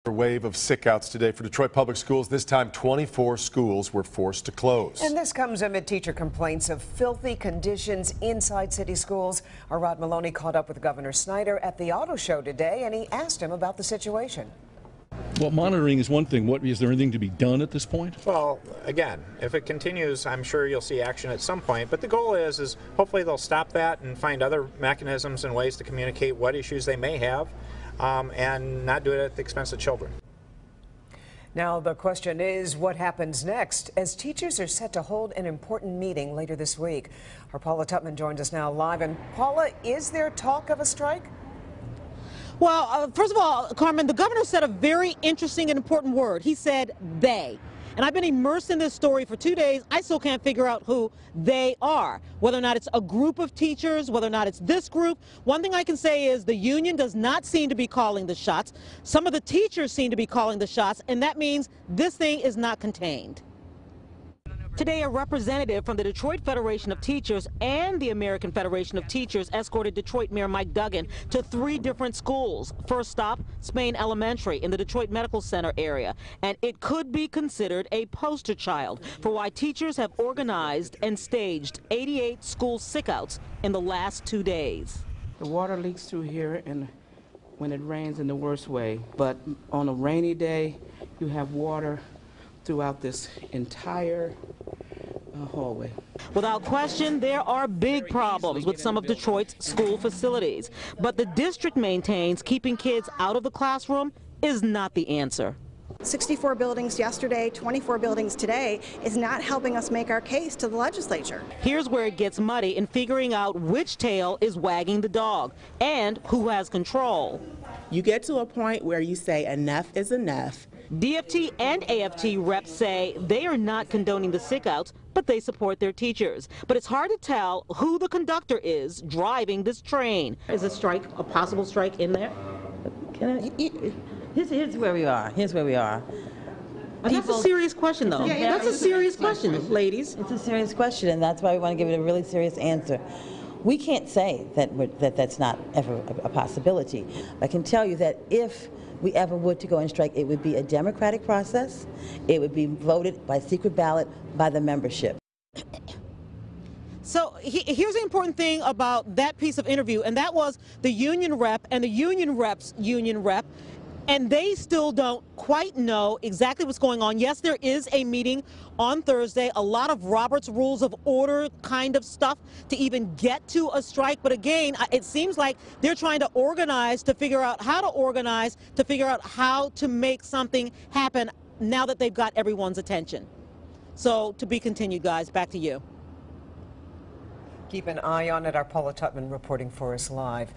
A wave of sickouts today for Detroit Public Schools. This time, 24 schools were forced to close. And this comes amid teacher complaints of filthy conditions inside city schools. Our Rod Maloney caught up with Governor Snyder at the auto show today, and he asked him about the situation. Well, monitoring is one thing. Is there anything to be done at this point? Well, again, if it continues, I'm sure you'll see action at some point. But the goal is hopefully they'll stop that and find other mechanisms and ways to communicate what issues they may have, and not do it at the expense of children. Now the question is, what happens next, as teachers are set to hold an important meeting later this week. Our Paula Tutman joins us now live. And Paula, is there talk of a strike? Well, first of all, Carmen, the governor said a very interesting and important word. He said they. And I've been immersed in this story for 2 days. I still can't figure out who they are, whether or not it's a group of teachers, whether or not it's this group. One thing I can say is the union does not seem to be calling the shots. Some of the teachers seem to be calling the shots, and that means this thing is not contained. Today, a representative from the Detroit Federation of Teachers and the American Federation of Teachers escorted Detroit Mayor Mike Duggan to 3 different schools. First stop, Spain Elementary in the Detroit Medical Center area. And it could be considered a poster child for why teachers have organized and staged 88 school sickouts in the last 2 days. The water leaks through here and when it rains in the worst way. But on a rainy day, you have water throughout this entire hallway. Without question, there are big problems with some of Detroit's school facilities. But the district maintains keeping kids out of the classroom is not the answer. 64 buildings yesterday, 24 buildings today is not helping us make our case to the legislature. Here's where it gets muddy in figuring out which tail is wagging the dog and who has control. You get to a point where you say enough is enough. DFT and AFT reps say they are not condoning the sickouts, but they support their teachers. But it's hard to tell who the conductor is driving this train. Is a strike, a possible strike in there? Here's where we are. Here's where we are. That's a serious question, though. Yeah, that's a serious question, ladies. It's a serious question, and that's why we want to give it a really serious answer. We can't say that that's not ever a possibility. I can tell you that if we ever would to go on strike, it would be a democratic process. It would be voted by secret ballot by the membership. So here's the important thing about that piece of interview, and that was the union rep and the union rep's union rep. And they still don't quite know exactly what's going on. Yes, there is a meeting on Thursday, a lot of Robert's Rules of Order kind of stuff to even get to a strike. But again, it seems like they're trying to organize to figure out how to organize, to figure out how to make something happen now that they've got everyone's attention. So to be continued, guys. Back to you. Keep an eye on it. Our Paula Tutman reporting for us live.